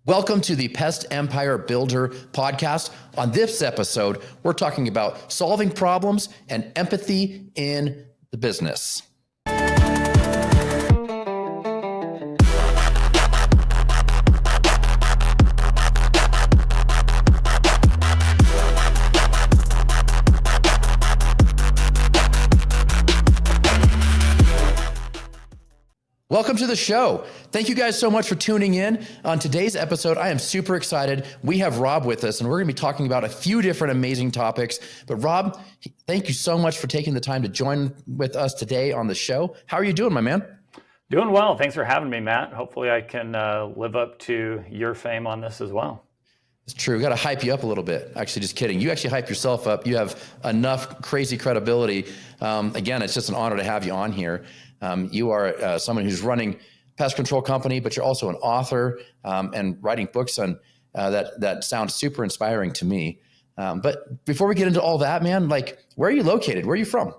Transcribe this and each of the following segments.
Welcome to the PEST Empire Builder podcast. On this episode, we're talking about solving problems and empathy in the business. Welcome to the show. Thank you guys so much for tuning in. On today's episode, I am super excited. We have Rob with us, and we're going to be talking about a few different amazing topics. But Rob, thank you so much for taking the time to join with us today on the show. How are you doing, my man? Doing well. Thanks for having me, Matt. Hopefully I can live up to your fame on this as well. It's true. We got to hype you up a little bit. Actually, just kidding. You actually hype yourself up. You have enough crazy credibility. Again, it's just an honor to have you on here. You are someone who's running pest control company, but you're also an author and writing books on that sounds super inspiring to me. But before we get into all that, man, like, where are you located? Where are you from?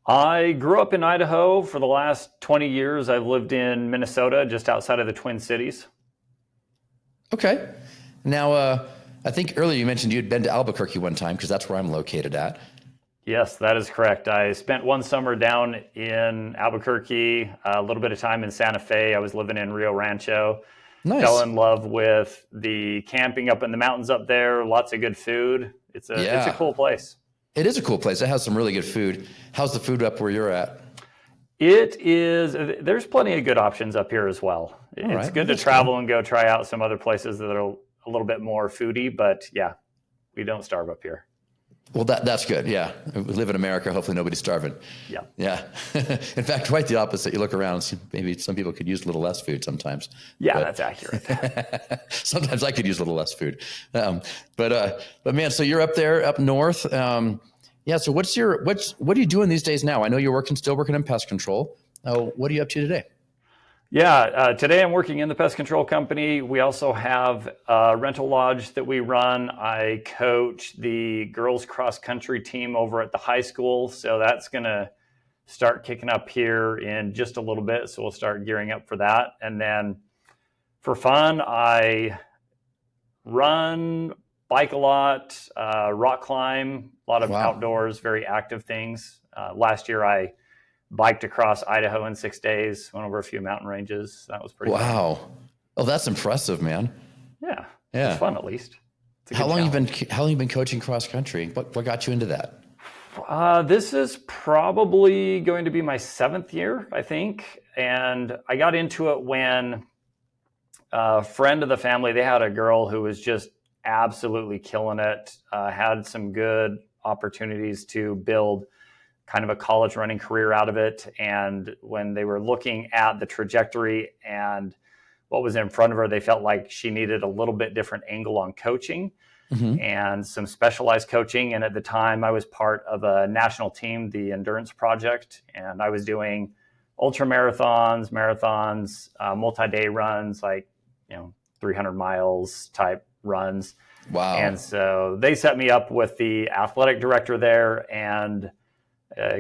I grew up in Idaho. For the last 20 years, I've lived in Minnesota, just outside of the Twin Cities. Okay. Now, I think earlier you mentioned you had been to Albuquerque one time, because that's where I'm located at. Yes, that is correct. I spent one summer down in Albuquerque, a little bit of time in Santa Fe. I was living in Rio Rancho. Nice. Fell in love with the camping up in the mountains up there. Lots of good food. It's a cool place. It is a cool place. It has some really good food. How's the food up where you're at? It is. There's plenty of good options up here as well. It's good to travel and go try out some other places that are a little bit more foodie, but yeah, we don't starve up here. Well, that's good. Yeah. We live in America. Hopefully nobody's starving. Yeah. Yeah. In fact, quite the opposite. You look around and see maybe some people could use a little less food sometimes. Yeah, that's accurate. Sometimes I could use a little less food. But man, so you're up there, up north. Yeah. So what are you doing these days now? I know you're still working in pest control. What are you up to today? Yeah, today I'm working in the pest control company. We also have a rental lodge that we run. I coach the girls cross country team over at the high school. So that's going to start kicking up here in just a little bit. So we'll start gearing up for that. And then for fun, I run, bike a lot, rock climb, a lot of outdoors, very active things. Last year I biked across Idaho in 6 days, went over a few mountain ranges. That was pretty fun. Oh, that's impressive, man. Yeah. It's fun, at least. How long you been coaching cross country? What got you into that? This is probably going to be my 7th year, I think. And I got into it when a friend of the family, they had a girl who was just absolutely killing it, had some good opportunities to build kind of a college running career out of it. And when they were looking at the trajectory and what was in front of her, they felt like she needed a little bit different angle on coaching and some specialized coaching. And at the time I was part of a national team, the Endurance Project, and I was doing ultra marathons, multi-day runs, like, 300 miles type runs. Wow. And so they set me up with the athletic director there and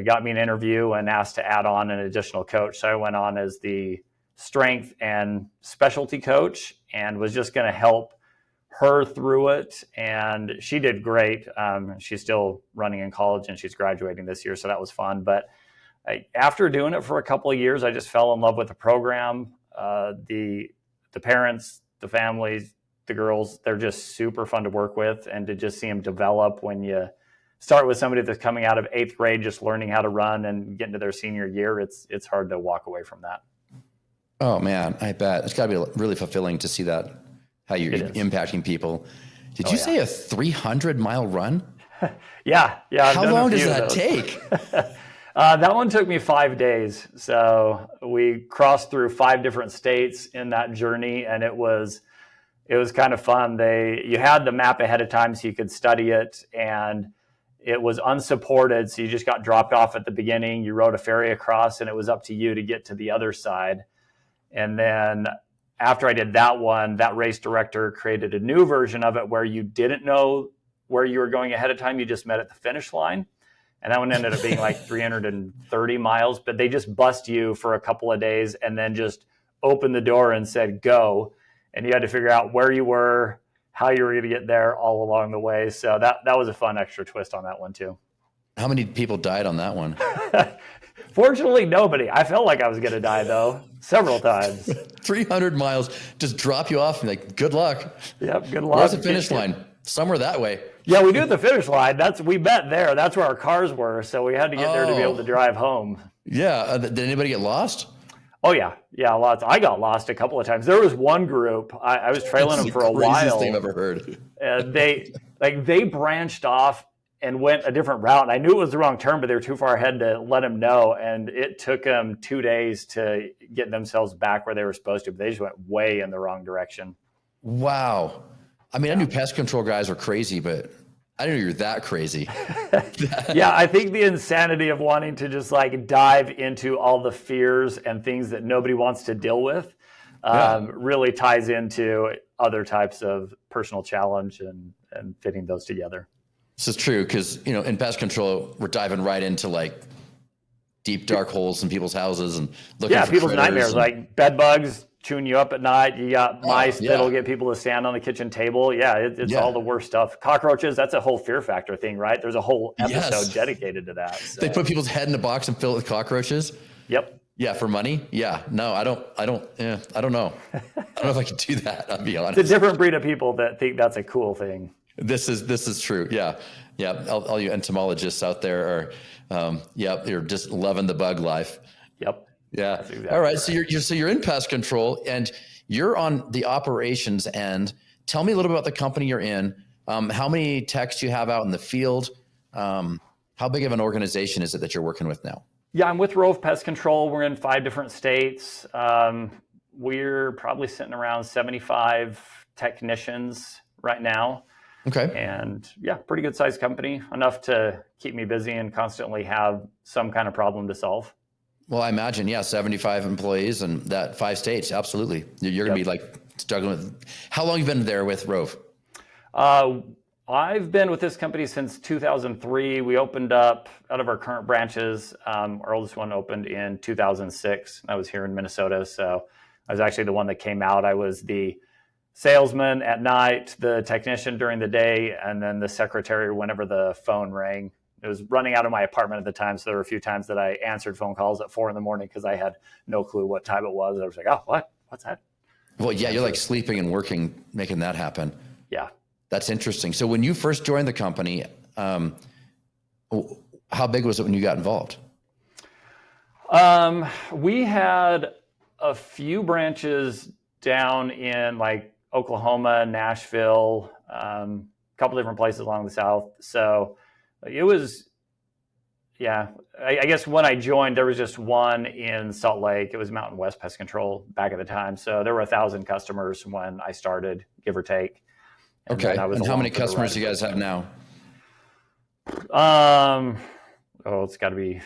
got me an interview and asked to add on an additional coach. So I went on as the strength and specialty coach and was just going to help her through it. And she did great. She's still running in college and she's graduating this year. So that was fun. But after doing it for a couple of years, I just fell in love with the program. The parents, the families, the girls, they're just super fun to work with, and to just see them develop when you start with somebody that's coming out of 8th grade, just learning how to run, and get into their senior year, it's hard to walk away from that. Oh man, I bet. It's gotta be really fulfilling to see that, how you're impacting people. Did you say a 300-mile run? Yeah. How long does that take? That one took me 5 days. So we crossed through 5 different states in that journey, and it was kind of fun. You had the map ahead of time so you could study it, and it was unsupported. So you just got dropped off at the beginning. You rode a ferry across, and it was up to you to get to the other side. And then after I did that one, that race director created a new version of it where you didn't know where you were going ahead of time. You just met at the finish line. And that one ended up being like 330 miles, but they just bust you for a couple of days and then just opened the door and said, go. and you had to figure out where you were, how you were going to get there all along the way. So that was a fun extra twist on that one too. How many people died on that one? Fortunately, nobody. I felt like I was going to die though, several times. 300 miles, just drop you off and like, good luck. Yep, good luck. Where's the finish line? Somewhere that way. Yeah, we do at the finish line. We met there. That's where our cars were. So we had to get there to be able to drive home. Yeah. Did anybody get lost? Oh yeah, lots. I got lost a couple of times. There was one group I was trailing them for a while. Craziest thing I've ever heard. And they branched off and went a different route. And I knew it was the wrong turn, but they were too far ahead to let them know. And it took them 2 days to get themselves back where they were supposed to. But they just went way in the wrong direction. Wow. I mean, I knew pest control guys were crazy, but I didn't know you're that crazy. Yeah, I think the insanity of wanting to just like dive into all the fears and things that nobody wants to deal with really ties into other types of personal challenge and fitting those together. This is true because, in pest control, we're diving right into like deep, dark holes in people's houses and looking for people's critters nightmares, like bed bugs chewing you up at night. You got mice that'll get people to stand on the kitchen table. Yeah, it's all the worst stuff. Cockroaches, that's a whole fear factor thing, right? There's a whole episode dedicated to that. So. They put people's head in a box and fill it with cockroaches. Yep. Yeah, for money. Yeah, no, I don't know. I don't know if I could do that. I'll be honest. It's a different breed of people that think that's a cool thing. This is true. Yeah. All you entomologists out there are, you're just loving the bug life. Yep. Yeah. Exactly all right. right. So you're in pest control and you're on the operations end. Tell me a little bit about the company you're in. How many techs do you have out in the field? How big of an organization is it that you're working with now? Yeah, I'm with Rove Pest Control. We're in 5 different states. We're probably sitting around 75 technicians right now. Okay. And yeah, pretty good sized company, enough to keep me busy and constantly have some kind of problem to solve. Well, I imagine, 75 employees and that 5 states. Absolutely. You're going to be like struggling with. How long have you been there with Rove? I've been with this company since 2003. We opened up out of our current branches. Our oldest one opened in 2006. I was here in Minnesota. So I was actually the one that came out. I was the salesman at night, the technician during the day, and then the secretary whenever the phone rang. It was running out of my apartment at the time, so there were a few times that I answered phone calls at 4 a.m. because I had no clue what time it was. I was like, "Oh, what? What's that?" Well, yeah, you're like sleeping and working, making that happen. Yeah, that's interesting. So when you first joined the company, how big was it when you got involved? We had a few branches down in like Oklahoma, Nashville, a couple different places along the South. So it was, I guess when I joined, there was just one in Salt Lake. It was Mountain West Pest Control back at the time. So there were 1,000 customers when I started, give or take. And okay. And how many customers do you guys have now? It's got to be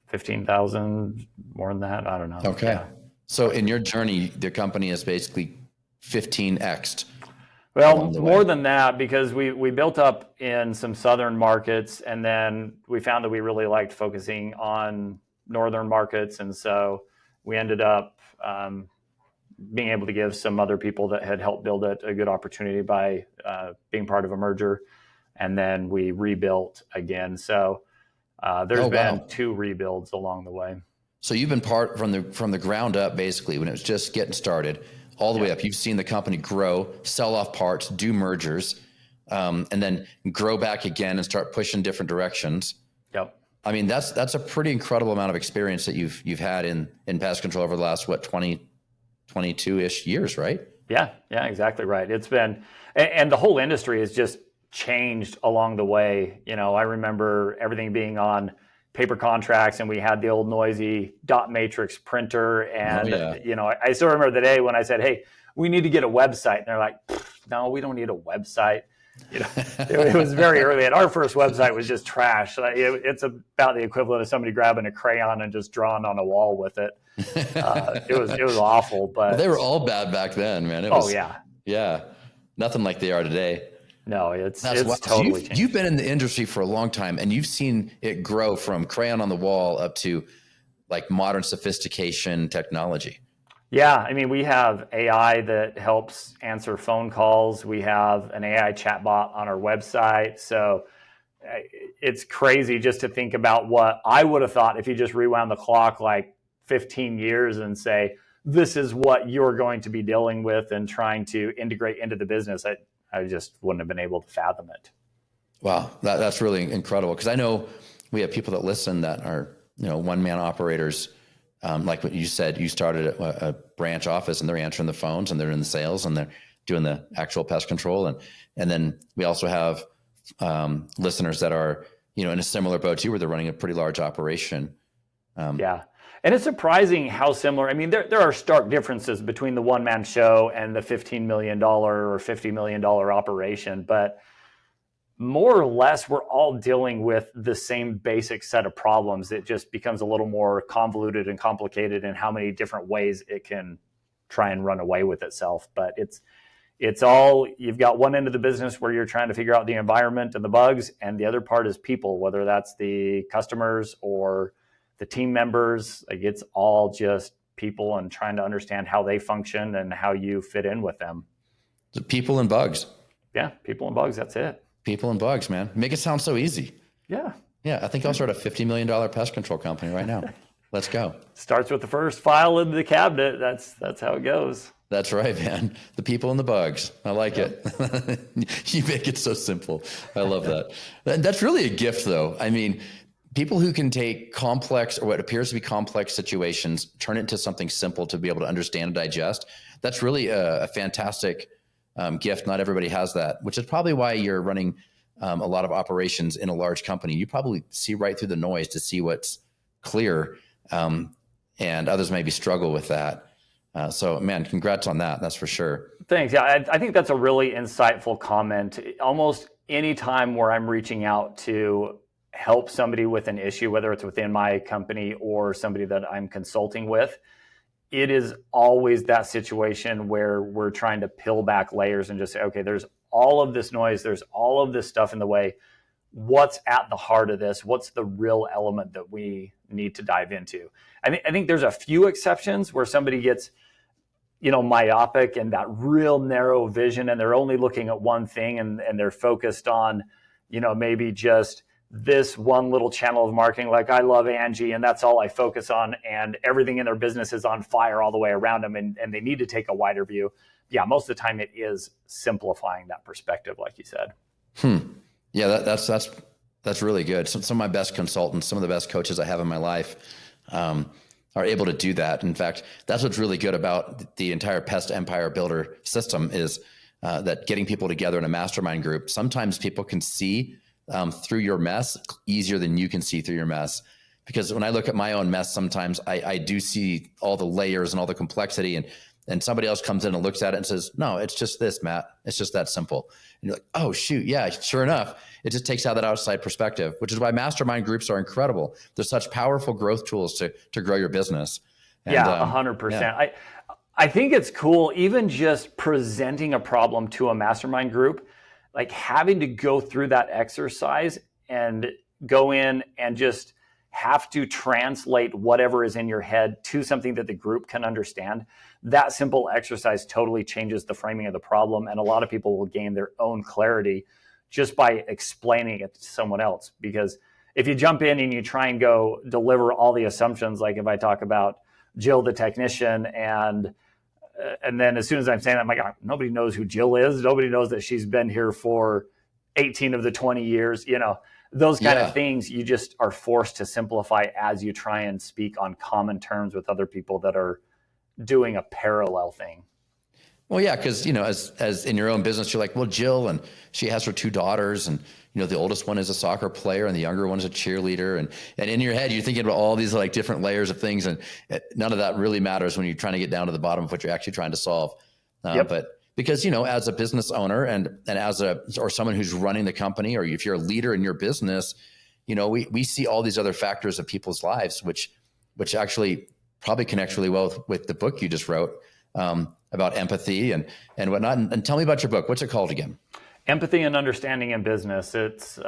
15,000, more than that. I don't know. Okay. Yeah. So in your journey, the company is basically 15x'd. Well, more than that, because we built up in some southern markets, and then we found that we really liked focusing on northern markets. And so we ended up being able to give some other people that had helped build it a good opportunity by being part of a merger. And then we rebuilt again. So there's been 2 rebuilds along the way. So you've been part from the ground up, basically, when it was just getting started, all the way up. You've seen the company grow, sell off parts, do mergers, and then grow back again and start pushing different directions. Yep. I mean, that's a pretty incredible amount of experience that you've had in pest control over the last 22-ish years, right? Yeah, exactly right. It's been, and the whole industry has just changed along the way. I remember everything being on paper contracts, and we had the old noisy dot matrix printer. And, I still remember the day when I said, "Hey, we need to get a website." And they're like, "No, we don't need a website." It was very early. And our first website was just trash. It's about the equivalent of somebody grabbing a crayon and just drawing on a wall with it. It was awful, but they were all bad back then, man. Yeah. Nothing like they are today. No, it's totally changed. You've been in the industry for a long time, and you've seen it grow from crayon on the wall up to like modern sophistication technology. Yeah, I mean, we have AI that helps answer phone calls. We have an AI chatbot on our website. So it's crazy just to think about what I would have thought if you just rewound the clock like 15 years and say, this is what you're going to be dealing with and trying to integrate into the business. I just wouldn't have been able to fathom it. Wow, that's really incredible. Because I know we have people that listen that are, one-man operators. Like what you said, you started a branch office and they're answering the phones and they're in the sales and they're doing the actual pest control. And then we also have listeners that are, in a similar boat to you where they're running a pretty large operation. Yeah. And it's surprising how similar. I mean, there are stark differences between the one-man show and the $15 million or $50 million operation, but more or less, we're all dealing with the same basic set of problems. It just becomes a little more convoluted and complicated in how many different ways it can try and run away with itself. But it's all, you've got one end of the business where you're trying to figure out the environment and the bugs, and the other part is people, whether that's the customers or the team members. Like, it's all just people and trying to understand how they function and how you fit in with them. The people and bugs. Yeah, people and bugs, that's it. People and bugs, man. Make it sound so easy. Yeah. Yeah, I think I'll start a $50 million pest control company right now. Let's go. Starts with the first file in the cabinet. That's how it goes. That's right, man. The people and the bugs. I like it. You make it so simple. I love that. And that's really a gift, though. I mean, people who can take complex or what appears to be complex situations, turn it into something simple to be able to understand and digest. That's really a fantastic gift. Not everybody has that, which is probably why you're running a lot of operations in a large company. You probably see right through the noise to see what's clear, and others maybe struggle with that. So, man, congrats on that. That's for sure. Thanks. Yeah, I think that's a really insightful comment. Almost any time where I'm reaching out to help somebody with an issue, whether it's within my company or somebody that I'm consulting with, it is always that situation where we're trying to peel back layers and just say, okay, there's all of this noise, there's all of this stuff in the way. What's at the heart of this? What's the real element that we need to dive into? I think there's a few exceptions where somebody gets, myopic and that real narrow vision, and they're only looking at one thing, and they're focused on, maybe just this one little channel of marketing. Like, I love Angie and that's all I focus on, and everything in their business is on fire all the way around them, and they need to take a wider view. Yeah, most of the time it is simplifying that perspective, like you said. Yeah, that's really good. Some of my best consultants, some of the best coaches I have in my life are able to do that. In fact, that's what's really good about the entire PEST Empire Builder system is that getting people together in a mastermind group, sometimes people can see through your mess easier than you can see through your mess. Because when I look at my own mess, sometimes I do see all the layers and all the complexity, and somebody else comes in and looks at it and says, no, it's just this, Matt. It's just that simple. And you're like, oh, shoot. Yeah, sure enough. It just takes out that outside perspective, which is why mastermind groups are incredible. They're such powerful growth tools to grow your business. And, 100%. Yeah. I think it's cool, even just presenting a problem to a mastermind group, like having to go through that exercise and go in and just have to translate whatever is in your head to something that the group can understand. That simple exercise totally changes the framing of the problem. And a lot of people will gain their own clarity just by explaining it to someone else. Because if you jump in and you try and go deliver all the assumptions, like if I talk about Jill, the technician, and then as soon as I'm saying that, I'm like, oh, nobody knows who Jill is. Nobody knows that she's been here for 18 of the 20 years, those kind of things. You just are forced to simplify as you try and speak on common terms with other people that are doing a parallel thing. Well, yeah, because, as in your own business, you're like, well, Jill, and she has her two daughters, and, the oldest one is a soccer player and the younger one is a cheerleader. And in your head, you're thinking about all these like different layers of things, and none of that really matters when you're trying to get down to the bottom of what you're actually trying to solve. But because, as a business owner and or someone who's running the company, or if you're a leader in your business, we see all these other factors of people's lives, which actually probably connects really well with the book you just wrote about empathy and whatnot. And tell me about your book. What's it called again? Empathy and Understanding in Business. It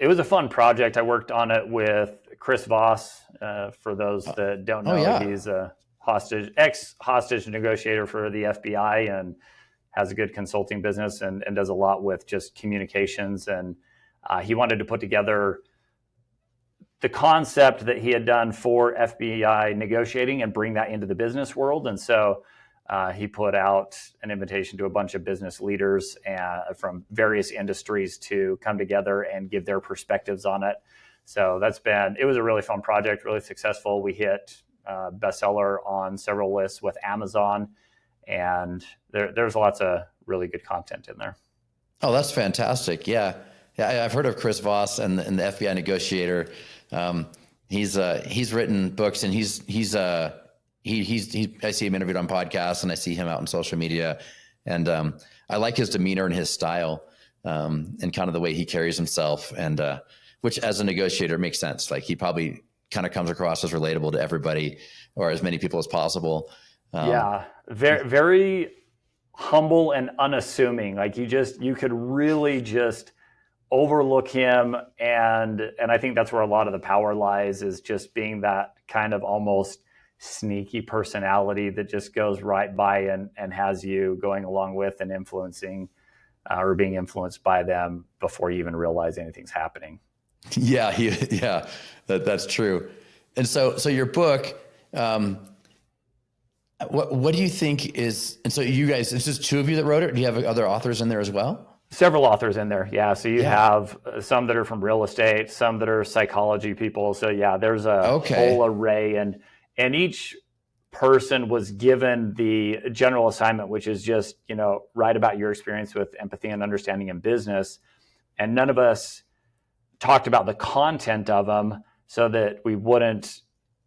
was a fun project. I worked on it with Chris Voss. For those that don't know, he's a ex-hostage negotiator for the FBI, and has a good consulting business and does a lot with just communications. And he wanted to put together the concept that he had done for FBI negotiating and bring that into the business world. And so he put out an invitation to a bunch of business leaders from various industries to come together and give their perspectives on it. So it was a really fun project, really successful. We hit bestseller on several lists with Amazon, and there's lots of really good content in there. Oh, that's fantastic. Yeah. I've heard of Chris Voss and the FBI negotiator. He's written books, and I see him interviewed on podcasts, and I see him out on social media, and I like his demeanor and his style, and kind of the way he carries himself, and which as a negotiator makes sense. Like, he probably kind of comes across as relatable to everybody, or as many people as possible. Very, very humble and unassuming. Like, you could really just overlook him, and I think that's where a lot of the power lies, is just being that kind of almost sneaky personality that just goes right by and has you going along with and influencing or being influenced by them before you even realize anything's happening. Yeah, that's true. And so your book, what do you think is, and so you guys, it's just two of you that wrote it? Or do you have other authors in there as well? Several authors in there. Yeah. So you have some that are from real estate, some that are psychology people. So yeah, there's a whole array, and each person was given the general assignment, which is just, write about your experience with empathy and understanding in business. And none of us talked about the content of them so that we wouldn't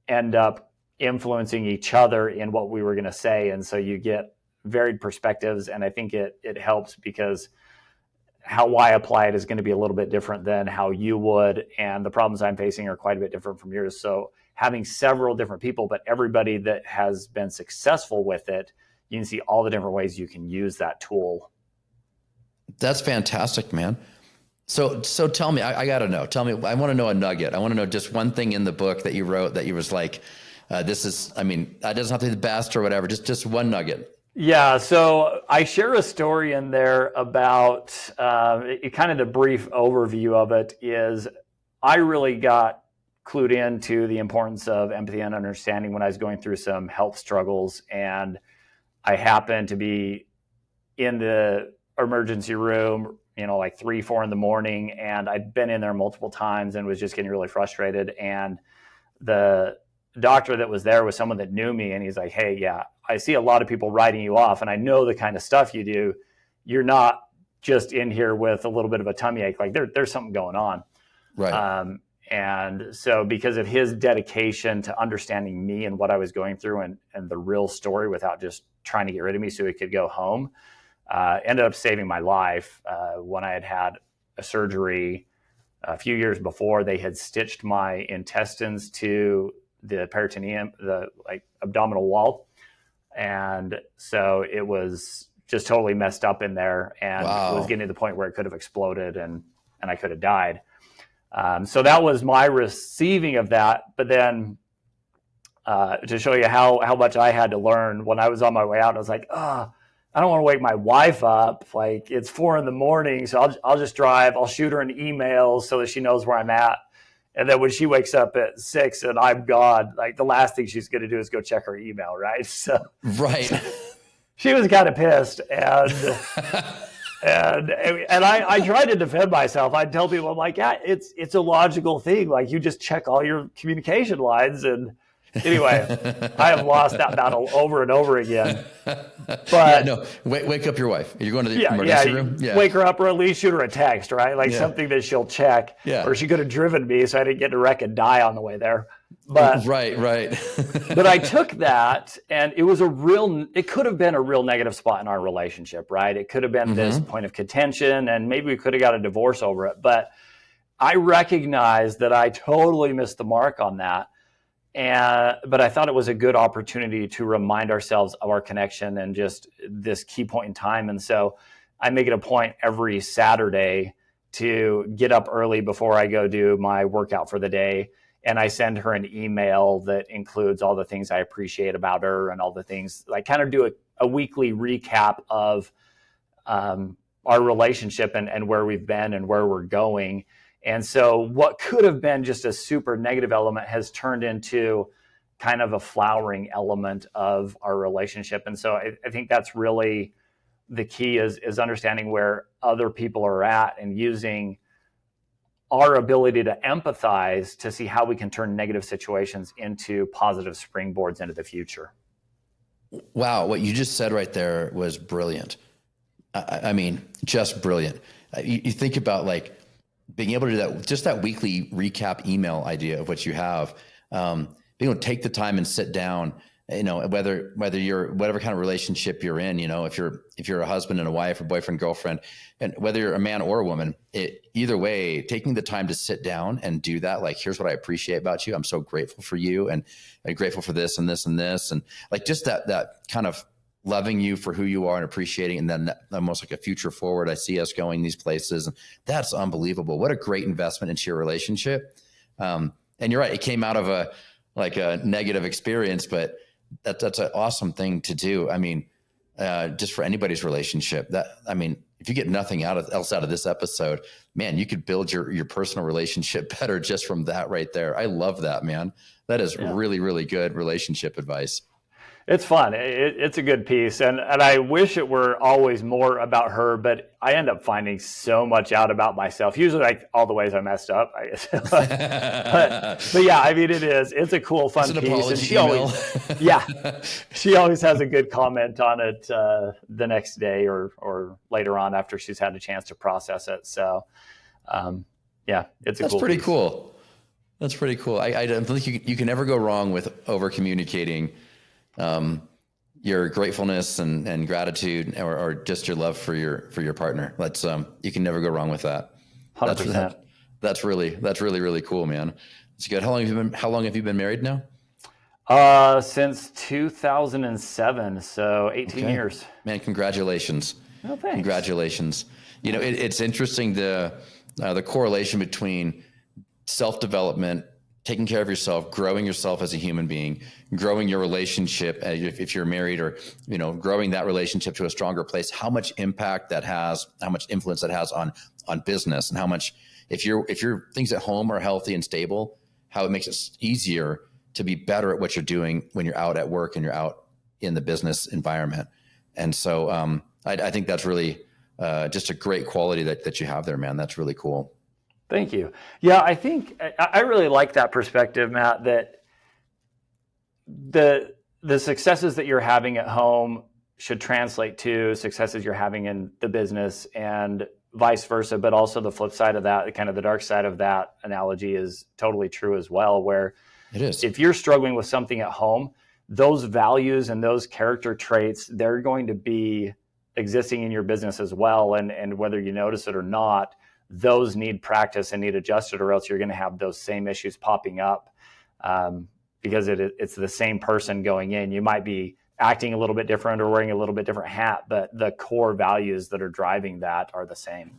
end up influencing each other in what we were going to say. And so you get varied perspectives. And I think it helps, because how I apply it is going to be a little bit different than how you would. And the problems I'm facing are quite a bit different from yours. So having several different people, but everybody that has been successful with it, you can see all the different ways you can use that tool. That's fantastic, man. So tell me, I got to know, I want to know a nugget. I want to know just one thing in the book that you wrote that you was like, it doesn't have to be the best or whatever, just one nugget. Yeah, so I share a story in there about kind of the brief overview of it is I really got clued into the importance of empathy and understanding when I was going through some health struggles, and I happened to be in the emergency room, like 3-4 in the morning, and I'd been in there multiple times and was just getting really frustrated. And the doctor that was there was someone that knew me, and he's like, "Hey, yeah, I see a lot of people writing you off, and I know the kind of stuff you do. You're not just in here with a little bit of a tummy ache. Like there's something going on." Right. And so because of his dedication to understanding me and what I was going through and the real story without just trying to get rid of me so he could go home, ended up saving my life. When I had a surgery a few years before, they had stitched my intestines to the peritoneum, the abdominal wall. And so it was just totally messed up in there, and it was getting to the point where it could have exploded and I could have died. So that was my receiving of that. But then to show you how much I had to learn, when I was on my way out, I was like, I don't want to wake my wife up. Like, it's 4 a.m. So I'll just drive. I'll shoot her an email so that she knows where I'm at. And then when she wakes up at 6 and I'm gone, like the last thing she's going to do is go check her email, right? So right. She was kind of pissed, and I tried to defend myself. I'd tell people, I'm like, yeah, it's a logical thing. Like, you just check all your communication lines. And anyway, I have lost that battle over and over again. But wake up your wife. You're going to the emergency room. Yeah. Wake her up, or at least shoot her a text, right? Like something that she'll check. Yeah. Or she could have driven me, so I didn't get to wreck and die on the way there. But right. But I took that, and it could have been a real negative spot in our relationship, right? It could have been this point of contention, and maybe we could have got a divorce over it. But I recognized that I totally missed the mark on that. But I thought it was a good opportunity to remind ourselves of our connection and just this key point in time. And so I make it a point every Saturday to get up early before I go do my workout for the day and I send her an email that includes all the things I appreciate about her and all the things. I kind of do a weekly recap of our relationship and where we've been and where we're going. And so what could have been just a super negative element has turned into kind of a flowering element of our relationship. And so I think that's really the key is understanding where other people are at and using our ability to empathize to see how we can turn negative situations into positive springboards into the future. Wow. What you just said right there was brilliant. I mean, just brilliant. You think about like being able to do that, just that weekly recap email idea of what you have, being able to take the time and sit down, whether you're whatever kind of relationship you're in, if you're a husband and a wife or boyfriend, girlfriend, and whether you're a man or a woman, either way, taking the time to sit down and do that, like, here's what I appreciate about you. I'm so grateful for you, and I'm grateful for this and this and this. And like, just that kind of loving you for who you are and appreciating. And then almost like a future forward, I see us going these places, and that's unbelievable. What a great investment into your relationship. And you're right. It came out of a negative experience, but that's an awesome thing to do. I mean, just for anybody's relationship, if you get nothing else out of this episode, man, you could build your personal relationship better just from that right there. I love that, man. That is really, really good relationship advice. It's fun. It's a good piece. And I wish it were always more about her, but I end up finding so much out about myself, usually like all the ways I messed up. but yeah, I mean, it's a cool, fun piece. And she always has a good comment on it the next day or later on after she's had a chance to process it. So it's That's cool pretty piece. cool. That's pretty cool. I don't think you can never go wrong with over communicating your gratefulness and gratitude, or just your love for your partner. That's you can never go wrong with that. 100%. That's really, really cool, man. It's good. How long have you been married now? Since 2007, so 18 years. Man, congratulations. Oh, thanks. Congratulations. It's interesting the correlation between self-development, taking care of yourself, growing yourself as a human being, growing your relationship if you're married, or growing that relationship to a stronger place, how much impact that has, how much influence that has on business, and how much if your things at home are healthy and stable, how it makes it easier to be better at what you're doing when you're out at work and you're out in the business environment. And so I think that's really just a great quality that you have there, man. That's really cool. Thank you. Yeah, I think I really like that perspective, Matt, that the successes that you're having at home should translate to successes you're having in the business, and vice versa. But also the flip side of that, kind of the dark side of that analogy, is totally true as well, where it is. If you're struggling with something at home, those values and those character traits, they're going to be existing in your business as well. And whether you notice it or not, those need practice and need adjusted, or else you're going to have those same issues popping up because it's the same person going in. You might be acting a little bit different or wearing a little bit different hat, but the core values that are driving that are the same.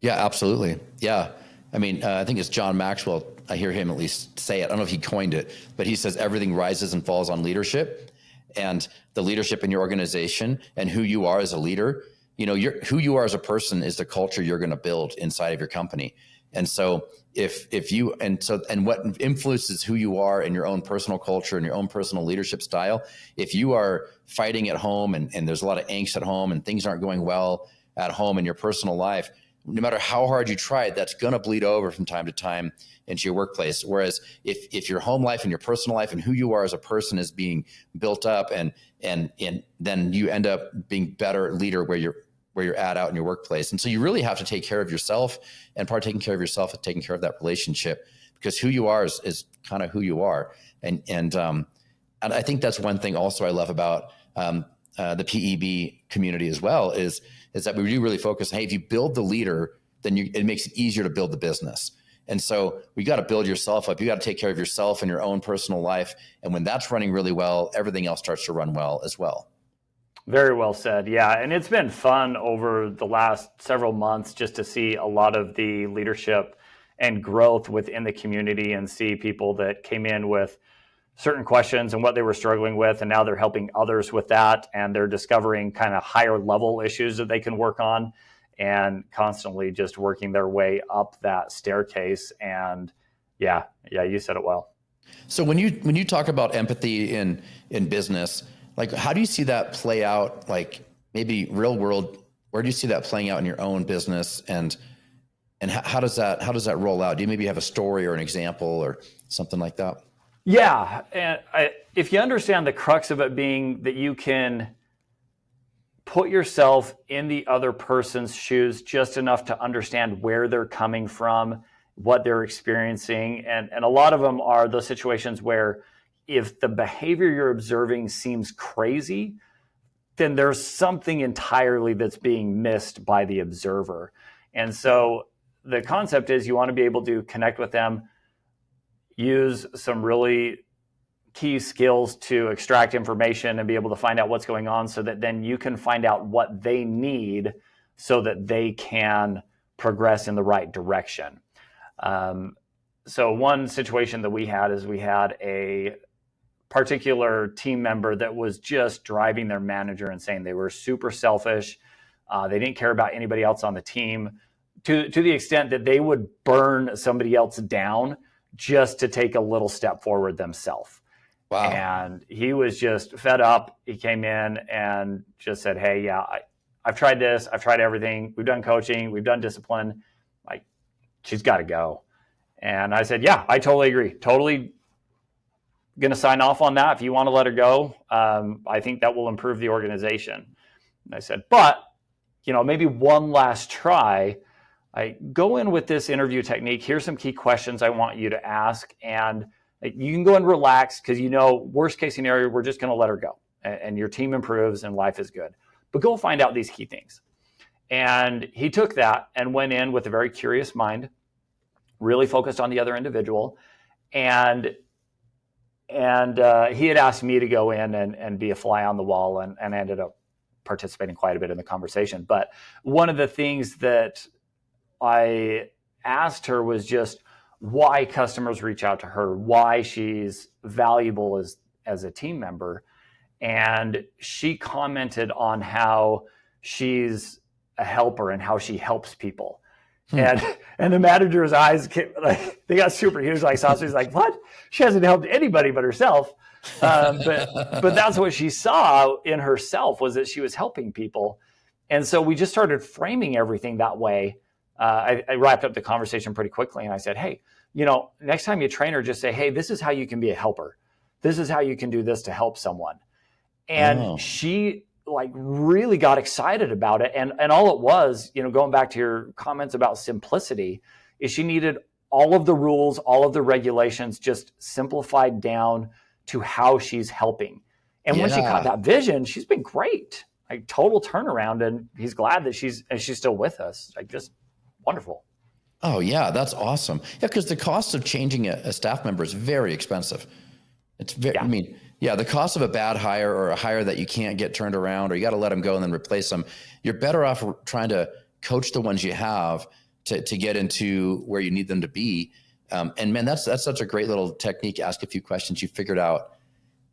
Yeah, absolutely. Yeah. I mean, I think it's John Maxwell. I hear him at least say it. I don't know if he coined it, but he says everything rises and falls on leadership, and the leadership in your organization and who you are as a leader. Who you are as a person is the culture you're going to build inside of your company. And so and what influences who you are in your own personal culture and your own personal leadership style, if you are fighting at home and there's a lot of angst at home and things aren't going well at home in your personal life, no matter how hard you try, that's going to bleed over from time to time into your workplace. Whereas if your home life and your personal life and who you are as a person is being built up, and then you end up being better leader where you're at out in your workplace. And so you really have to take care of yourself, and part of taking care of yourself is taking care of that relationship, because who you are is kind of who you are. And I think that's one thing also I love about the PEB community as well is that we do really focus, hey, if you build the leader, then it makes it easier to build the business. And so we got to build yourself up. You got to take care of yourself and your own personal life. And when that's running really well, everything else starts to run well as well. Very well said. Yeah. And it's been fun over the last several months just to see a lot of the leadership and growth within the community, and see people that came in with certain questions and what they were struggling with, and now they're helping others with that, and they're discovering kind of higher level issues that they can work on, and constantly just working their way up that staircase. And yeah, you said it well. So when you talk about empathy in business, like how do you see that play out, like maybe real world? Where do you see that playing out in your own business, and how does that roll out? Do you maybe have a story or an example or something like that? Yeah, and if you understand the crux of it being that you can put yourself in the other person's shoes just enough to understand where they're coming from, what they're experiencing, and a lot of them are those situations where if the behavior you're observing seems crazy, then there's something entirely that's being missed by the observer. And so the concept is you want to be able to connect with them, use some really key skills to extract information and be able to find out what's going on, so that then you can find out what they need so that they can progress in the right direction. So one situation that we had is we had a particular team member that was just driving their manager insane. They were super selfish. They didn't care about anybody else on the team, to the extent that they would burn somebody else down just to take a little step forward themselves. Wow. And he was just fed up. He came in and just said, hey, yeah, I've tried this. I've tried everything. We've done coaching. We've done discipline. Like, she's got to go. And I said, yeah, I totally agree. Totally going to sign off on that. If you want to let her go, I think that will improve the organization. And I said, but, maybe one last try. I go in with this interview technique. Here's some key questions I want you to ask. And you can go and relax, because worst case scenario, we're just going to let her go, and your team improves and life is good. But go find out these key things. And he took that and went in with a very curious mind, really focused on the other individual. And he had asked me to go in and be a fly on the wall, and I ended up participating quite a bit in the conversation. But one of the things that I asked her was just why customers reach out to her, why she's valuable as a team member. And she commented on how she's a helper and how she helps people. And the manager's eyes they got super huge, like saucers. Like, what? She hasn't helped anybody but herself. But that's what she saw in herself, was that she was helping people. And so we just started framing everything that way. I wrapped up the conversation pretty quickly, and I said, hey, next time you train her, just say, hey, this is how you can be a helper. This is how you can do this to help someone. And she really got excited about it. And all it was, going back to your comments about simplicity, is she needed all of the rules, all of the regulations just simplified down to how she's helping. And when she caught that vision, she's been great. Like, total turnaround. And he's glad that she's still with us. Like, just wonderful. Oh yeah, that's awesome. Yeah, because the cost of changing a staff member is very expensive. It's very, the cost of a bad hire, or a hire that you can't get turned around, or you got to let them go and then replace them. You're better off trying to coach the ones you have to get into where you need them to be. And man, that's such a great little technique. Ask a few questions you figured out,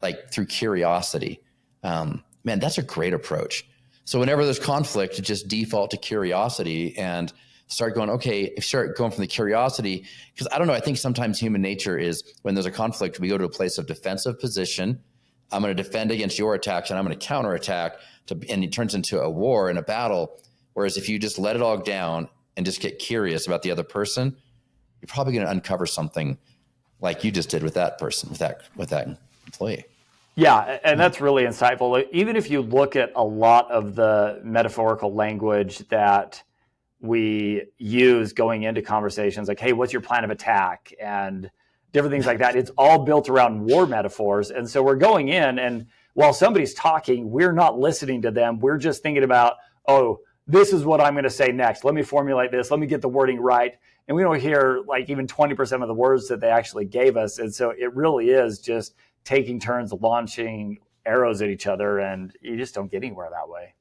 like through curiosity. Man, that's a great approach. So whenever there's conflict, just default to curiosity and start going, okay, start going from the curiosity. Because I don't know, I think sometimes human nature is, when there's a conflict, we go to a place of defensive position. I'm going to defend against your attacks, and I'm going to counterattack, and it turns into a war and a battle. Whereas if you just let it all down and just get curious about the other person, you're probably going to uncover something like you just did with that person, with that employee. Yeah, and that's really insightful. Even if you look at a lot of the metaphorical language that we use going into conversations, like, hey, what's your plan of attack, and different things like that, it's all built around war metaphors. And so we're going in, and while somebody's talking, we're not listening to them. We're just thinking about, oh, this is what I'm going to say next. Let me formulate this. Let me get the wording right. And we don't hear even 20% of the words that they actually gave us. And so it really is just taking turns launching arrows at each other, and you just don't get anywhere that way.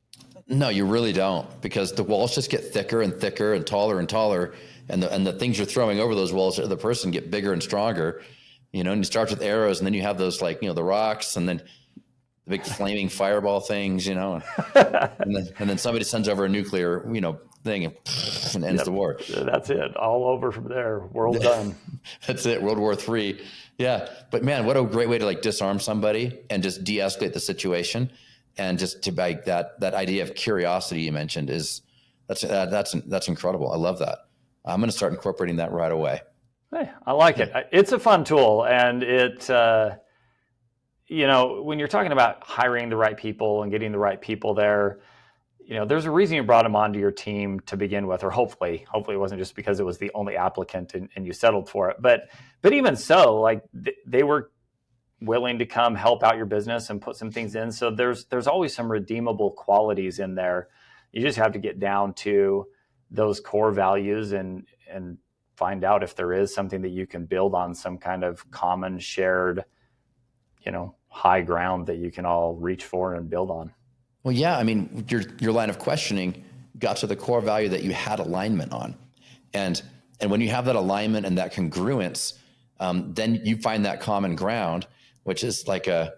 No, you really don't, because the walls just get thicker and thicker and taller, and the things you're throwing over those walls to the person get bigger and stronger. And you start with arrows, and then you have those the rocks, and then the big flaming fireball things, and then somebody sends over a nuclear thing and ends the war. That's it, all over from there. World done. That's it. World War III. Yeah, but man, what a great way to disarm somebody and just de-escalate the situation. And just to that idea of curiosity you mentioned that's incredible. I love that. I'm going to start incorporating that right away. Hey, I like it. It's a fun tool, and it when you're talking about hiring the right people and getting the right people there, there's a reason you brought them onto your team to begin with, or hopefully it wasn't just because it was the only applicant and you settled for it. But even so, they were willing to come help out your business and put some things in. So there's always some redeemable qualities in there. You just have to get down to those core values and find out if there is something that you can build on, some kind of common shared, high ground that you can all reach for and build on. Well, yeah, I mean, your line of questioning got to the core value that you had alignment on. And when you have that alignment and that congruence, then you find that common ground, which is the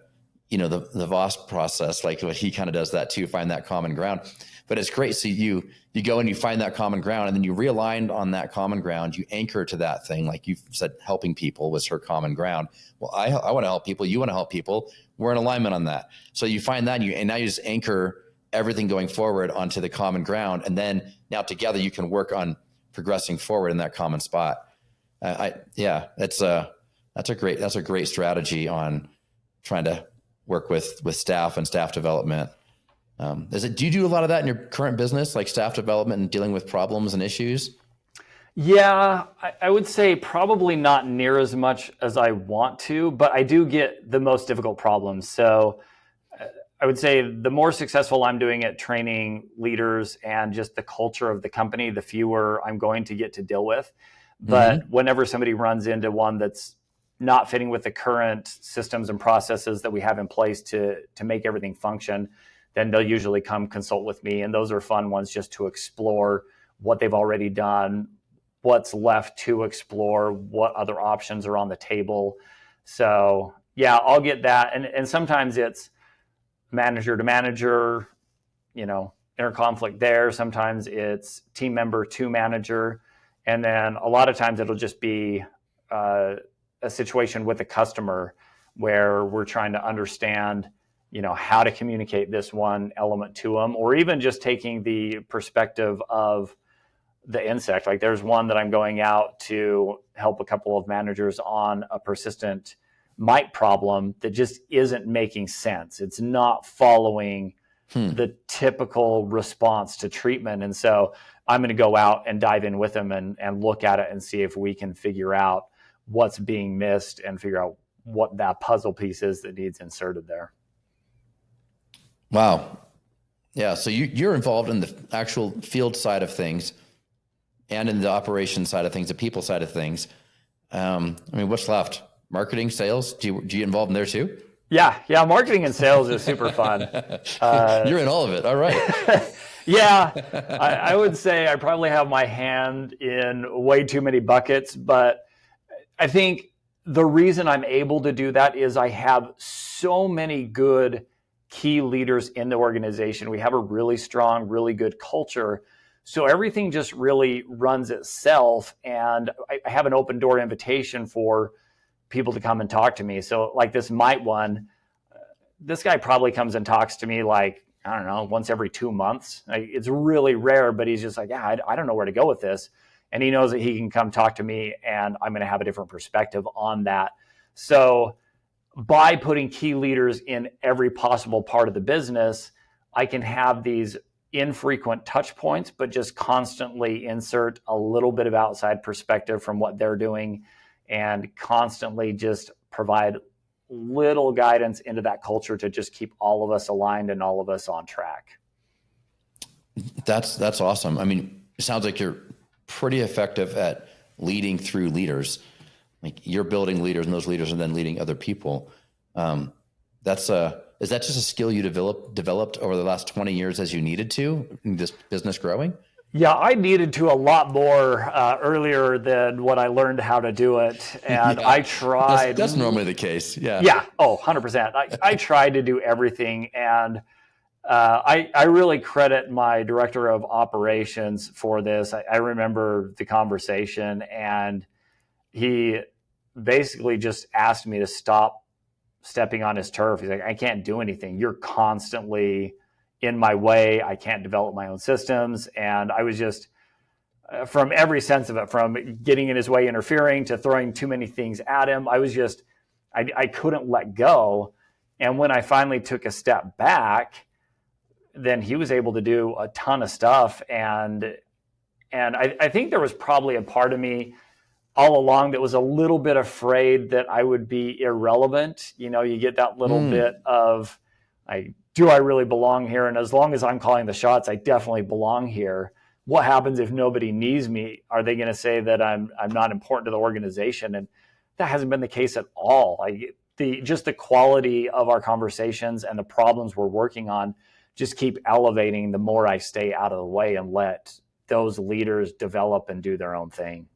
Voss process, what he kind of does that too, find that common ground. But it's great. So you go and you find that common ground, and then you realign on that common ground. You anchor to that thing. Like you said, helping people was her common ground. Well, I want to help people. You want to help people. We're in alignment on that. So you find that, and now you just anchor everything going forward onto the common ground. And then now together you can work on progressing forward in that common spot. That's a great strategy on trying to work with staff and staff development. Do you do a lot of that in your current business, like staff development and dealing with problems and issues? Yeah, I would say probably not near as much as I want to, but I do get the most difficult problems. So I would say the more successful I'm doing at training leaders and just the culture of the company, the fewer I'm going to get to deal with. But whenever somebody runs into one that's not fitting with the current systems and processes that we have in place to make everything function, then they'll usually come consult with me. And those are fun ones just to explore what they've already done, what's left to explore, what other options are on the table. So yeah, I'll get that. And sometimes it's manager to manager, inner conflict there. Sometimes it's team member to manager. And then a lot of times it'll just be a situation with a customer where we're trying to understand how to communicate this one element to them, or even just taking the perspective of the insect. Like there's one that I'm going out to help a couple of managers on a persistent mite problem that just isn't making sense. It's not following the typical response to treatment. And so I'm going to go out and dive in with them and look at it and see if we can figure out what's being missed and figure out what that puzzle piece is that needs inserted there. Wow. Yeah. So you're involved in the actual field side of things and in the operation side of things, the people side of things. What's left? Marketing, sales? Do you involve in there too? Yeah. Marketing and sales is super fun. You're in all of it. All right. Yeah. I would say I probably have my hand in way too many buckets, but I think the reason I'm able to do that is I have so many good key leaders in the organization. We have a really strong, really good culture. So everything just really runs itself. And I have an open door invitation for people to come and talk to me. So like this mite one, this guy probably comes and talks to me once every 2 months. It's really rare, but he's just like, I don't know where to go with this. And he knows that he can come talk to me and I'm going to have a different perspective on that. So by putting key leaders in every possible part of the business, I can have these infrequent touch points, but just constantly insert a little bit of outside perspective from what they're doing and constantly just provide little guidance into that culture to just keep all of us aligned and all of us on track. That's awesome. It sounds like you're pretty effective at leading through leaders. Like you're building leaders and those leaders are then leading other people. That's a is that just a skill you developed over the last 20 years as you needed to in this business growing? Yeah, I needed to a lot more earlier than what I learned how to do it. And Yeah, I tried. that's normally the case. Yeah. Yeah. Oh, 100%. I tried to do everything. And I really credit my director of operations for this. I remember the conversation, and he basically just asked me to stop stepping on his turf. He's like, I can't do anything. You're constantly in my way. I can't develop my own systems. And I was just, from every sense of it, from getting in his way, interfering, to throwing too many things at him, I couldn't let go. And when I finally took a step back, then he was able to do a ton of stuff. And I think there was probably a part of me all along that was a little bit afraid that I would be irrelevant. You get that little bit of, do I really belong here? And as long as I'm calling the shots, I definitely belong here. What happens if nobody needs me? Are they going to say that I'm not important to the organization? And that hasn't been the case at all. Just the quality of our conversations and the problems we're working on just keep elevating the more I stay out of the way and let those leaders develop and do their own thing.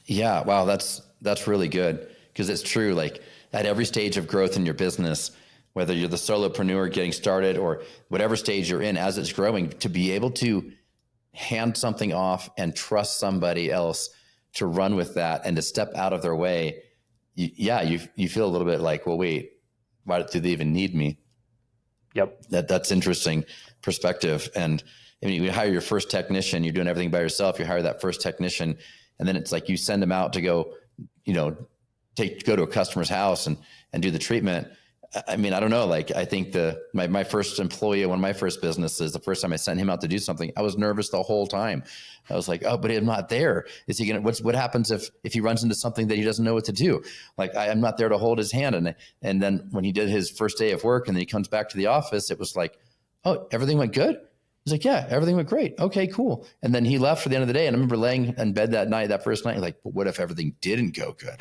Yeah. Wow. That's really good, because it's true. Like at every stage of growth in your business, whether you're the solopreneur getting started or whatever stage you're in as it's growing, to be able to hand something off and trust somebody else to run with that and to step out of their way. You feel a little bit like, well, wait, why do they even need me? Yep. That's interesting perspective. And I mean, you hire your first technician, you're doing everything by yourself. You hire that first technician, and then it's like you send them out to go, go to a customer's house and do the treatment. I mean, I don't know. Like, I think my first employee, one of my first businesses, the first time I sent him out to do something, I was nervous the whole time. I was like, oh, but I'm not there. Is he gonna? What happens if he runs into something that he doesn't know what to do? Like, I'm not there to hold his hand. And then when he did his first day of work, and then he comes back to the office, it was like, oh, everything went good. He's like, yeah, everything went great. Okay, cool. And then he left for the end of the day. And I remember laying in bed that first night, like, but what if everything didn't go good?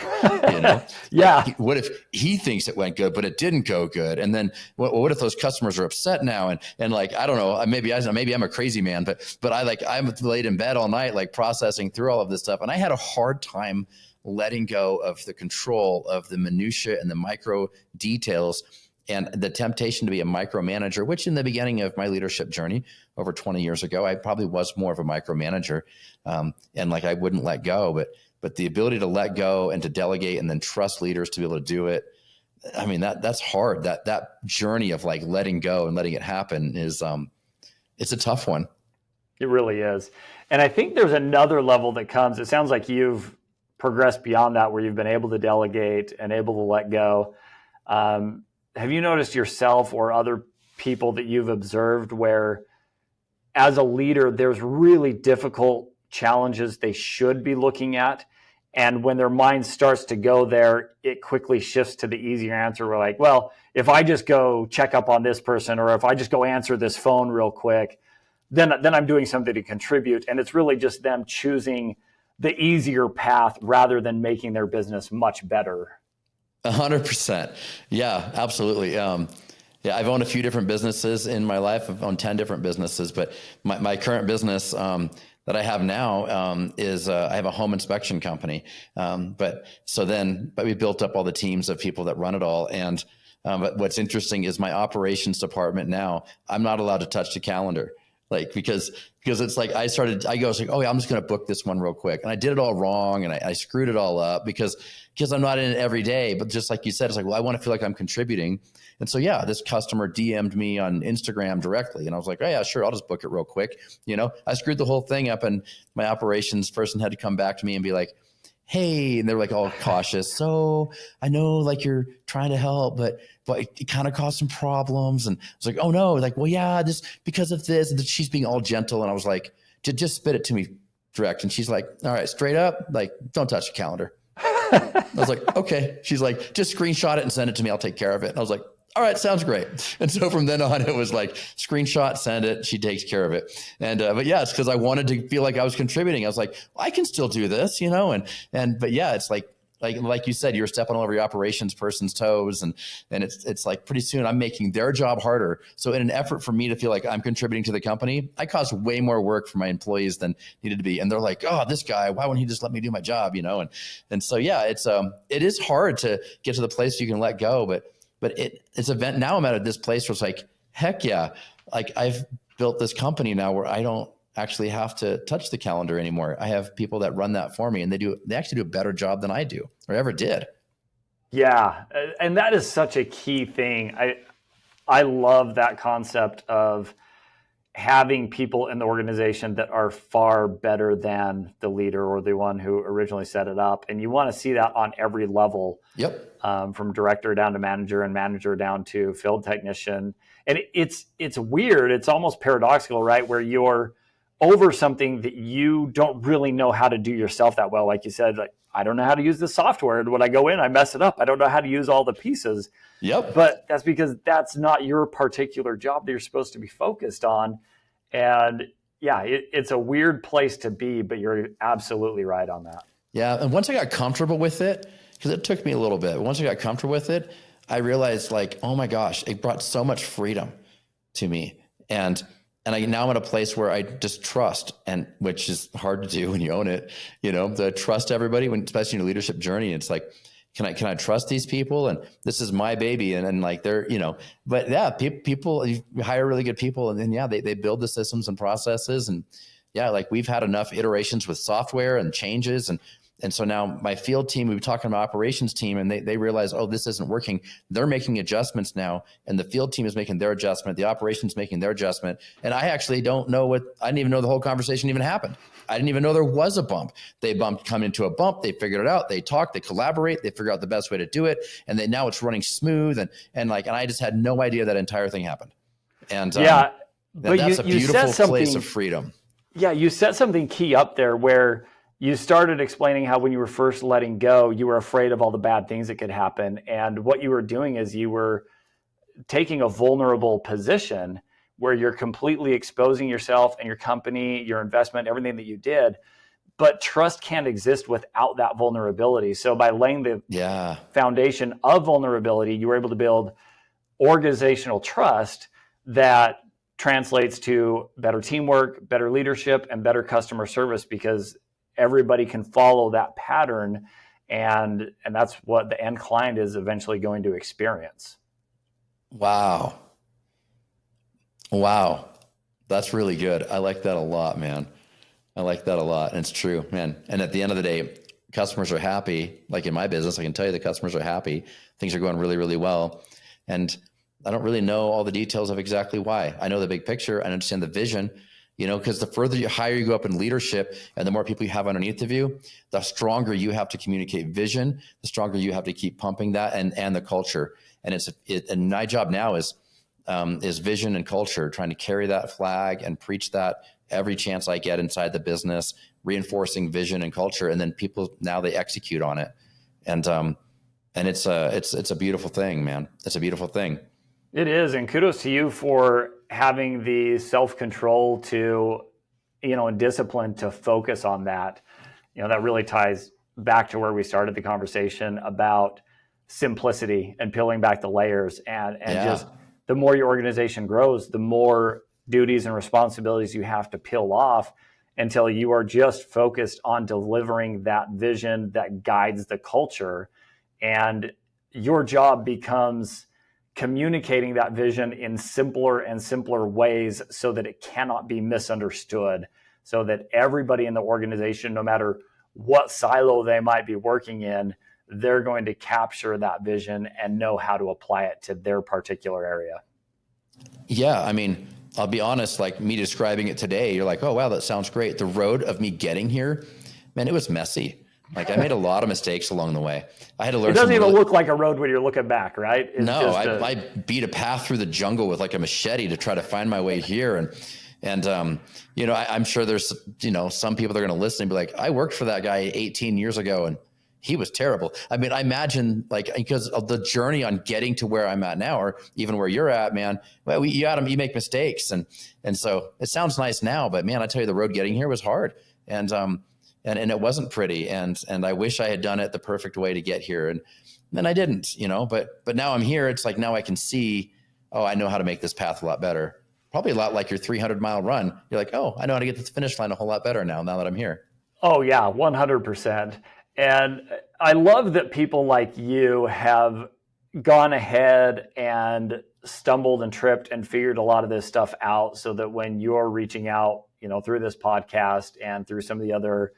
Yeah. Like, what if he thinks it went good, but it didn't go good? And then what if those customers are upset now? And like, I don't know, maybe I'm a crazy man, but I'm laid in bed all night, like processing through all of this stuff. And I had a hard time letting go of the control of the minutia and the micro details, and the temptation to be a micromanager, which in the beginning of my leadership journey over 20 years ago, I probably was more of a micromanager. And like, I wouldn't let go, but the ability to let go and to delegate and then trust leaders to be able to do it. I mean, that's hard. That journey of like letting go and letting it happen is, it's a tough one. It really is. And I think there's another level that comes. It sounds like you've progressed beyond that, where you've been able to delegate and able to let go. Have you noticed yourself or other people that you've observed where, as a leader, there's really difficult challenges they should be looking at, and when their mind starts to go there, it quickly shifts to the easier answer? We're like, well, if I just go check up on this person, or if I just go answer this phone real quick, then I'm doing something to contribute. And it's really just them choosing the easier path rather than making their business much better. 100%. Yeah, absolutely. Yeah, I've owned a few different businesses in my life. I've owned 10 different businesses, but my current business that I have now is I have a home inspection company. But we built up all the teams of people that run it all. And but what's interesting is my operations department now, I'm not allowed to touch the calendar. Like, because it's like I was like, oh yeah, I'm just going to book this one real quick. And I did it all wrong, and I screwed it all up because I'm not in it every day. But just like you said, it's like, well, I want to feel like I'm contributing. And so, yeah, this customer DM'd me on Instagram directly. And I was like, oh yeah, sure, I'll just book it real quick. I screwed the whole thing up, and my operations person had to come back to me and be like, hey, and they're like all cautious. So I know like you're trying to help, but it kind of caused some problems. And I was like, oh no, like, well, yeah, just because of this. And she's being all gentle. And I was like, just spit it to me direct. And she's like, all right, straight up, like, don't touch the calendar. I was like, okay. She's like, just screenshot it and send it to me. I'll take care of it. And I was like, all right, sounds great. And so from then on, it was like screenshot, send it. She takes care of it. And, but yeah, it's because I wanted to feel like I was contributing. I was like, well, I can still do this, but yeah, it's like, like you said, you're stepping all over your operations person's toes, and it's like pretty soon I'm making their job harder. So in an effort for me to feel like I'm contributing to the company, I caused way more work for my employees than needed to be. And they're like, oh, this guy, why wouldn't he just let me do my job? And so yeah, it is hard to get to the place you can let go, but it's event now I'm at this place where it's like, heck yeah, like I've built this company now where I don't actually have to touch the calendar anymore. I have people that run that for me, and they actually do a better job than I do or ever did. Yeah. And that is such a key thing. I love that concept of having people in the organization that are far better than the leader or the one who originally set it up. And you want to see that on every level. Yep. From director down to manager and manager down to field technician. And it's weird. It's almost paradoxical, right? Where you're over something that you don't really know how to do yourself that well. Like you said, like, I don't know how to use the software. And when I go in, I mess it up. I don't know how to use all the pieces. Yep. But that's because that's not your particular job that you're supposed to be focused on. And yeah, it's a weird place to be, but you're absolutely right on that. Yeah. And once I got comfortable with it, because it took me a little bit, once I got comfortable with it, I realized like, oh my gosh, it brought so much freedom to me. And now I'm at a place where I just trust, and which is hard to do when you own it, to trust everybody, especially in your leadership journey. It's like, can I trust these people? And this is my baby. And like they're, but yeah, people, you hire really good people, and then, yeah, they build the systems and processes. And yeah, like we've had enough iterations with software and changes. And so now my field team, we were talking about operations team, and they realize, oh, this isn't working. They're making adjustments now, and the field team is making their adjustment. The operations making their adjustment. And I actually don't know I didn't even know the whole conversation even happened. I didn't even know there was a bump. They come into a bump. They figured it out. They talk, they collaborate, they figure out the best way to do it. And then now it's running smooth. And I just had no idea that entire thing happened. And yeah, but that's a beautiful place of freedom. Yeah. You set something key up there where you started explaining how when you were first letting go, you were afraid of all the bad things that could happen. And what you were doing is you were taking a vulnerable position where you're completely exposing yourself and your company, your investment, everything that you did. But trust can't exist without that vulnerability. So by laying the foundation of vulnerability, you were able to build organizational trust that translates to better teamwork, better leadership, and better customer service, because everybody can follow that pattern, and that's what the end client is eventually going to experience. Wow. That's really good. I like that a lot, man. I like that a lot. And it's true, man. And at the end of the day, customers are happy. Like in my business, I can tell you the customers are happy. Things are going really, really well. And I don't really know all the details of exactly why. I know the big picture. I understand the vision. Because the further higher you go up in leadership and the more people you have underneath of you, the stronger you have to communicate vision, the stronger you have to keep pumping that and the culture. And and my job now is vision and culture, trying to carry that flag and preach that every chance I get inside the business, reinforcing vision and culture. And then people, now they execute on it. And it's a beautiful thing, man. It's a beautiful thing. It is. And kudos to you for having the self-control to, and discipline to focus on that. That really ties back to where we started the conversation about simplicity and peeling back the layers. And just the more your organization grows, the more duties and responsibilities you have to peel off until you are just focused on delivering that vision that guides the culture. And your job becomes communicating that vision in simpler and simpler ways so that it cannot be misunderstood, so that everybody in the organization, no matter what silo they might be working in, they're going to capture that vision and know how to apply it to their particular area. Yeah. I mean, I'll be honest, like me describing it today, you're like, oh, wow, that sounds great. The road of me getting here, man, it was messy. Like I made a lot of mistakes along the way. I had to learn. It doesn't even look like a road when you're looking back, right? It's I beat a path through the jungle with like a machete to try to find my way here. And I'm sure there's, some people that are going to listen and be like, I worked for that guy 18 years ago and he was terrible. I mean, I imagine like, because of the journey on getting to where I'm at now, or even where you're at, man, well, you make mistakes. And so it sounds nice now, but man, I tell you, the road getting here was hard. And and it wasn't pretty. And I wish I had done it the perfect way to get here. And then I didn't, but now I'm here. It's like, now I can see, oh, I know how to make this path a lot better. Probably a lot like your 300-mile run. You're like, oh, I know how to get to the finish line a whole lot better now that I'm here. Oh yeah, 100%. And I love that people like you have gone ahead and stumbled and tripped and figured a lot of this stuff out, so that when you're reaching out, through this podcast and through some of the other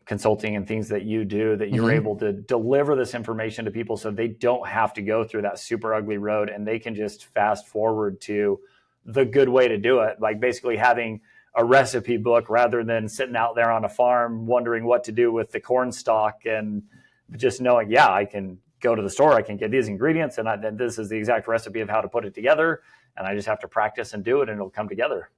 consulting and things that you do, that you're able to deliver this information to people so they don't have to go through that super ugly road, and they can just fast forward to the good way to do it. Like basically having a recipe book rather than sitting out there on a farm wondering what to do with the corn stalk, and just knowing, yeah, I can go to the store, I can get these ingredients, and this is the exact recipe of how to put it together, and I just have to practice and do it, and it'll come together.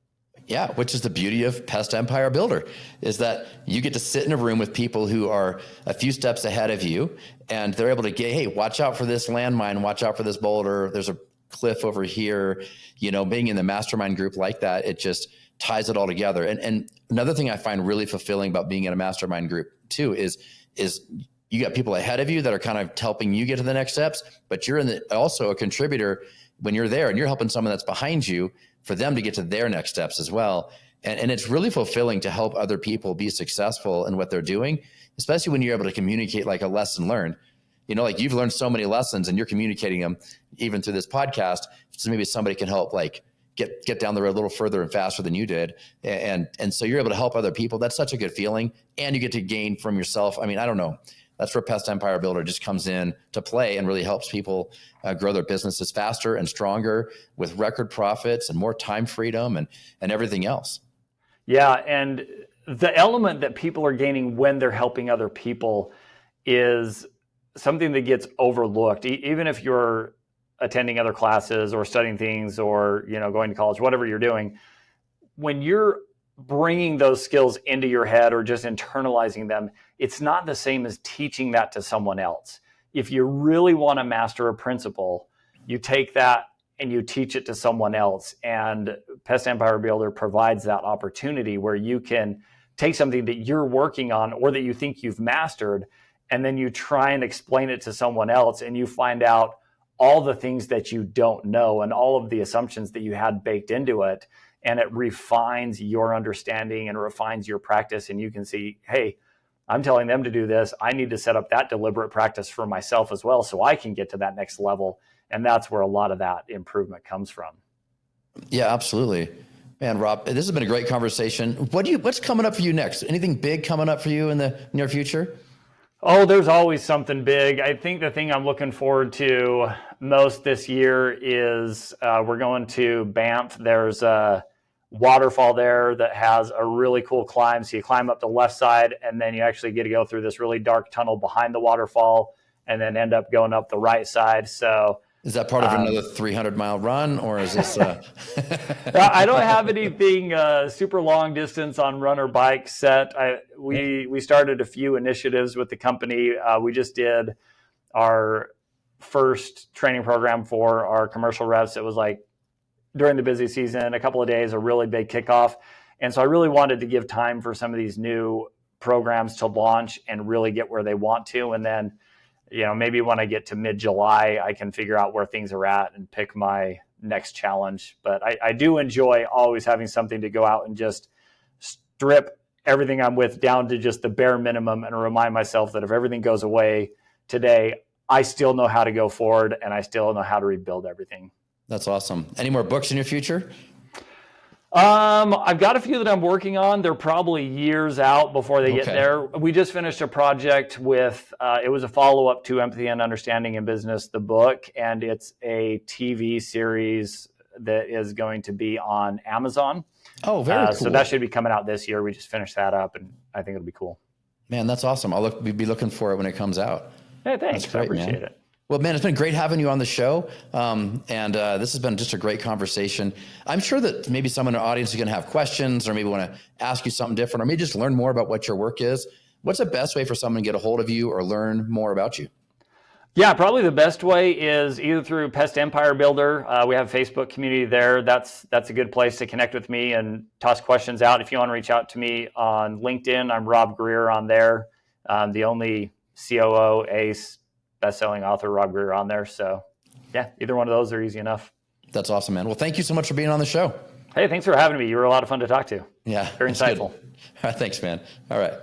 Yeah, which is the beauty of PEST Empire Builder, is that you get to sit in a room with people who are a few steps ahead of you, and they're able to get, hey, watch out for this landmine, watch out for this boulder, there's a cliff over here. Being in the mastermind group like that, it just ties it all together. And another thing I find really fulfilling about being in a mastermind group too is you got people ahead of you that are kind of helping you get to the next steps, but you're also a contributor when you're there, and you're helping someone that's behind you for them to get to their next steps as well. And it's really fulfilling to help other people be successful in what they're doing, especially when you're able to communicate like a lesson learned. Like you've learned so many lessons and you're communicating them even through this podcast. So maybe somebody can help like get down the road a little further and faster than you did. And so you're able to help other people. That's such a good feeling. And you get to gain from yourself. I mean, I don't know. That's where PEST Empire Builder just comes in to play and really helps people grow their businesses faster and stronger with record profits and more time freedom and everything else. Yeah. And the element that people are gaining when they're helping other people is something that gets overlooked. Even if you're attending other classes or studying things or, going to college, whatever you're doing, when you're bringing those skills into your head or just internalizing them, it's not the same as teaching that to someone else. If you really want to master a principle, you take that and you teach it to someone else. And PEST Empire Builder provides that opportunity where you can take something that you're working on or that you think you've mastered, and then you try and explain it to someone else, and you find out all the things that you don't know and all of the assumptions that you had baked into it. And it refines your understanding and refines your practice. And you can see, hey, I'm telling them to do this. I need to set up that deliberate practice for myself as well, so I can get to that next level. And that's where a lot of that improvement comes from. Yeah, absolutely. Man, Rob, this has been a great conversation. What's coming up for you next? Anything big coming up for you in the near future? Oh, there's always something big. I think the thing I'm looking forward to most this year is we're going to Banff. There's a waterfall there that has a really cool climb. So you climb up the left side, and then you actually get to go through this really dark tunnel behind the waterfall, and then end up going up the right side. So is that part of another 300-mile run, or is this? I don't have anything super long distance on run or bike set. We started a few initiatives with the company. We just did our first training program for our commercial reps. It was like during the busy season, a couple of days, a really big kickoff. And so I really wanted to give time for some of these new programs to launch and really get where they want to. And then, maybe when I get to mid-July, I can figure out where things are at and pick my next challenge. But I do enjoy always having something to go out and just strip everything I'm with down to just the bare minimum and remind myself that if everything goes away today, I still know how to go forward and I still know how to rebuild everything. That's awesome. Any more books in your future? I've got a few that I'm working on. They're probably years out before they get there. We just finished a project with, it was a follow-up to Empathy and Understanding in Business, the book, and it's a TV series that is going to be on Amazon. Oh, very cool. So that should be coming out this year. We just finished that up, and I think it'll be cool. Man, that's awesome. I'll be looking for it when it comes out. Hey, thanks. That's great, I appreciate it. Well, man, it's been great having you on the show. And this has been just a great conversation. I'm sure that maybe someone in the audience is going to have questions or maybe want to ask you something different or maybe just learn more about what your work is. What's the best way for someone to get a hold of you or learn more about you? Yeah, probably the best way is either through PEST Empire Builder. We have a Facebook community there. That's a good place to connect with me and toss questions out. If you want to reach out to me on LinkedIn, I'm Rob Greer on there. The only COO, ACE, best-selling author, Rob Greer on there. So yeah, either one of those are easy enough. That's awesome, man. Well, thank you so much for being on the show. Hey, thanks for having me. You were a lot of fun to talk to. Yeah. Very insightful. All right, thanks, man. All right.